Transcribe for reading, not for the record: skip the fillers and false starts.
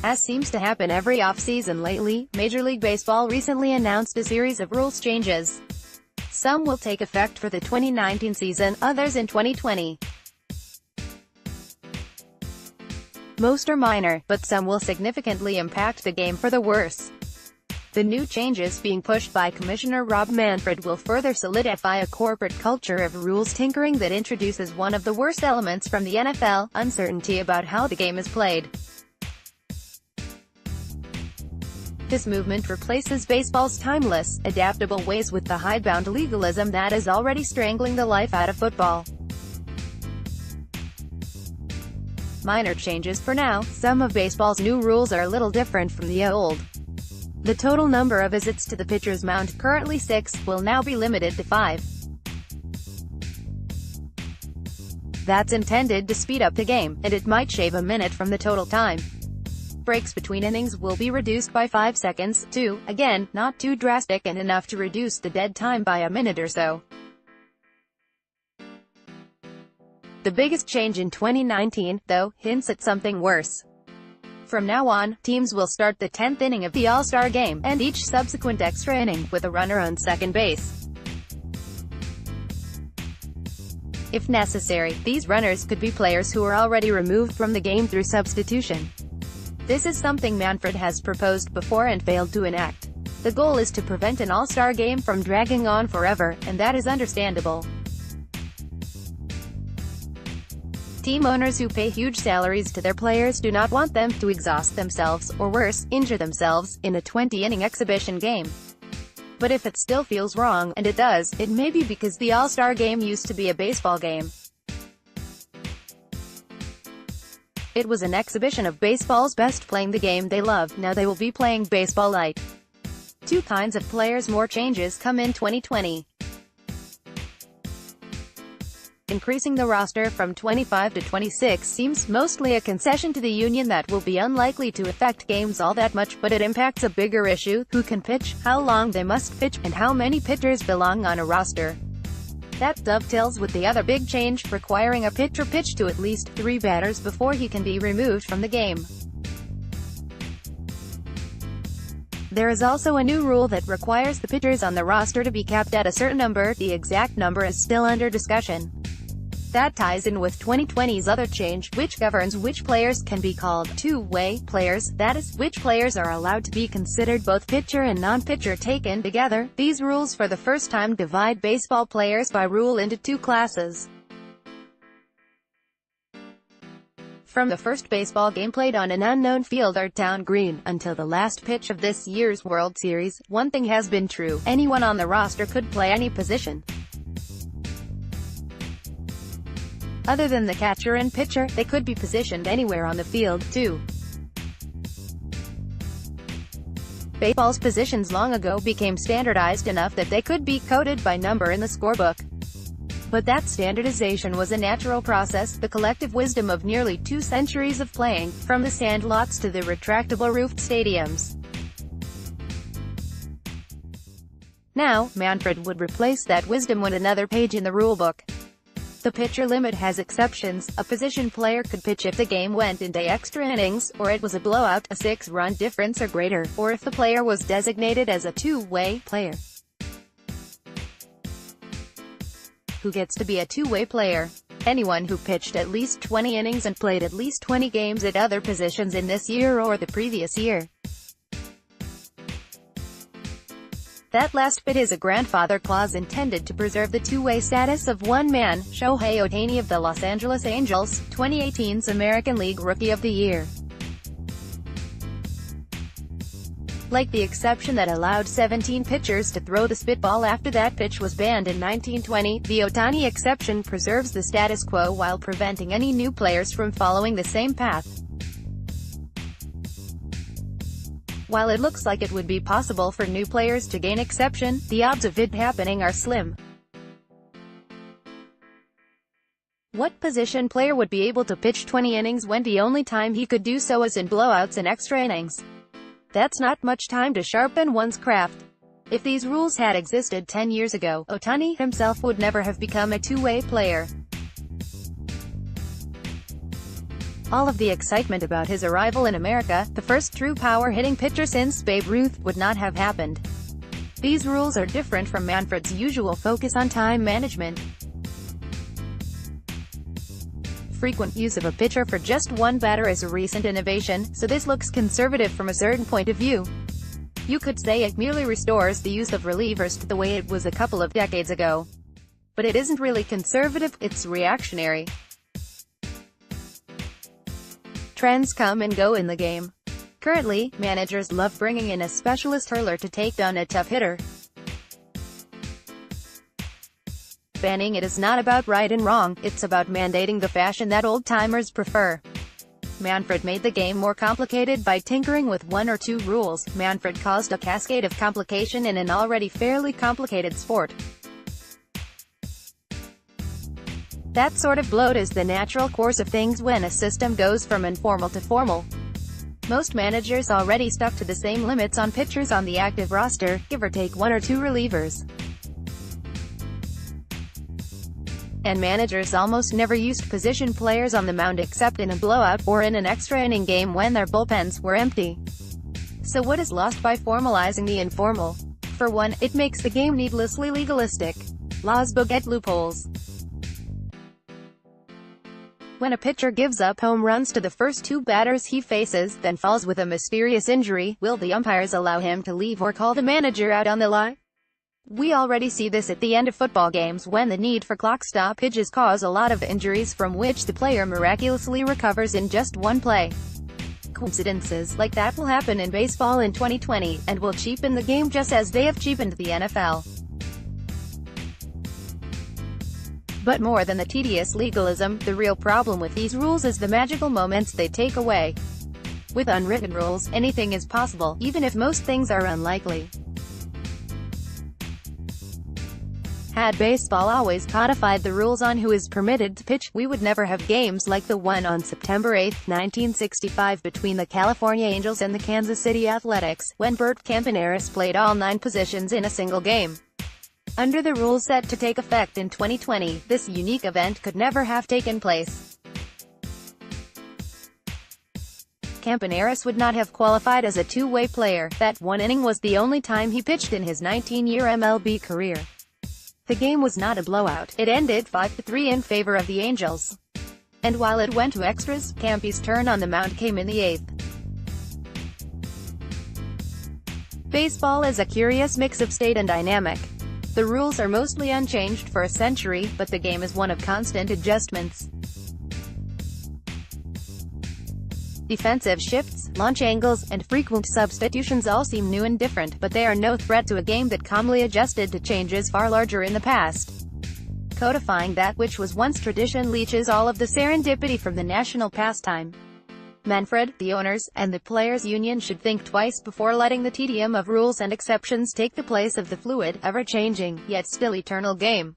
As seems to happen every offseason lately, Major League Baseball recently announced a series of rules changes. Some will take effect for the 2019 season, others in 2020. Most are minor, but some will significantly impact the game for the worse. The new changes being pushed by Commissioner Rob Manfred will further solidify a corporate culture of rules tinkering that introduces one of the worst elements from the NFL, uncertainty about how the game is played. This movement replaces baseball's timeless, adaptable ways with the hidebound legalism that is already strangling the life out of football. Minor changes for now. Some of baseball's new rules are a little different from the old. The total number of visits to the pitcher's mound, currently 6, will now be limited to 5. That's intended to speed up the game, and it might shave a minute from the total time. Breaks between innings will be reduced by 5 seconds, too, again, not too drastic and enough to reduce the dead time by a minute or so. The biggest change in 2019, though, hints at something worse. From now on, teams will start the 10th inning of the All-Star game, and each subsequent extra inning, with a runner on second base. If necessary, these runners could be players who are already removed from the game through substitution. This is something Manfred has proposed before and failed to enact. The goal is to prevent an All-Star game from dragging on forever, and that is understandable. Team owners who pay huge salaries to their players do not want them to exhaust themselves, or worse, injure themselves, in a 20-inning exhibition game. But if it still feels wrong, and it does, it may be because the All-Star game used to be a baseball game. It was an exhibition of baseball's best playing the game they love. Now they will be playing baseball light. Two kinds of players. More changes come in 2020. Increasing the roster from 25 to 26 seems mostly a concession to the union that will be unlikely to affect games all that much, but it impacts a bigger issue: who can pitch, how long they must pitch, and how many pitchers belong on a roster. That dovetails with the other big change, requiring a pitcher pitch to at least 3 batters before he can be removed from the game. There is also a new rule that requires the pitchers on the roster to be capped at a certain number. The exact number is still under discussion. That ties in with 2020's other change, which governs which players can be called two-way players, that is, which players are allowed to be considered both pitcher and non-pitcher taken together. These rules for the first time divide baseball players by rule into 2 classes. From the first baseball game played on an unknown field or town green, until the last pitch of this year's World Series, one thing has been true: anyone on the roster could play any position. Other than the catcher and pitcher, they could be positioned anywhere on the field, too. Baseball's positions long ago became standardized enough that they could be coded by number in the scorebook. But that standardization was a natural process, the collective wisdom of nearly 2 centuries of playing, from the sandlots to the retractable roofed stadiums. Now, Manfred would replace that wisdom with another page in the rulebook. The pitcher limit has exceptions. A position player could pitch if the game went into extra innings, or it was a blowout, a 6-run difference or greater, or if the player was designated as a two-way player. Who gets to be a two-way player? Anyone who pitched at least 20 innings and played at least 20 games at other positions in this year or the previous year. That last bit is a grandfather clause intended to preserve the two-way status of one man, Shohei Ohtani of the Los Angeles Angels, 2018's American League Rookie of the Year. Like the exception that allowed 17 pitchers to throw the spitball after that pitch was banned in 1920, the Ohtani exception preserves the status quo while preventing any new players from following the same path. While it looks like it would be possible for new players to gain exception, the odds of it happening are slim. What position player would be able to pitch 20 innings when the only time he could do so is in blowouts and extra innings? That's not much time to sharpen one's craft. If these rules had existed 10 years ago, Ohtani himself would never have become a two-way player. All of the excitement about his arrival in America, the first true power-hitting pitcher since Babe Ruth, would not have happened. These rules are different from Manfred's usual focus on time management. Frequent use of a pitcher for just one batter is a recent innovation, so this looks conservative from a certain point of view. You could say it merely restores the use of relievers to the way it was a couple of decades ago. But it isn't really conservative, it's reactionary. Trends come and go in the game. Currently, managers love bringing in a specialist hurler to take down a tough hitter. Banning it is not about right and wrong, it's about mandating the fashion that old-timers prefer. Manfred made the game more complicated by tinkering with one or two rules. Manfred caused a cascade of complication in an already fairly complicated sport. That sort of bloat is the natural course of things when a system goes from informal to formal. Most managers already stuck to the same limits on pitchers on the active roster, give or take one or two relievers. And managers almost never used position players on the mound except in a blowout, or in an extra inning game when their bullpens were empty. So what is lost by formalizing the informal? For one, it makes the game needlessly legalistic. Laws beget loopholes. When a pitcher gives up home runs to the first two batters he faces, then falls with a mysterious injury, will the umpires allow him to leave or call the manager out on the lie? We already see this at the end of football games when the need for clock stoppages cause a lot of injuries from which the player miraculously recovers in just one play. Coincidences like that will happen in baseball in 2020, and will cheapen the game just as they have cheapened the NFL. But more than the tedious legalism, the real problem with these rules is the magical moments they take away. With unwritten rules, anything is possible, even if most things are unlikely. Had baseball always codified the rules on who is permitted to pitch, we would never have games like the one on September 8, 1965 between the California Angels and the Kansas City Athletics, when Bert Campaneris played all 9 positions in a single game. Under the rules set to take effect in 2020, this unique event could never have taken place. Campaneris would not have qualified as a two-way player. That one inning was the only time he pitched in his 19-year MLB career. The game was not a blowout. It ended 5-3 in favor of the Angels. And while it went to extras, Campy's turn on the mound came in the 8th. Baseball is a curious mix of state and dynamic. The rules are mostly unchanged for a century, but the game is one of constant adjustments. Defensive shifts, launch angles, and frequent substitutions all seem new and different, but they are no threat to a game that calmly adjusted to changes far larger in the past. Codifying that which was once tradition leaches all of the serendipity from the national pastime. Manfred, the owners, and the players' union should think twice before letting the tedium of rules and exceptions take the place of the fluid, ever-changing, yet still eternal game.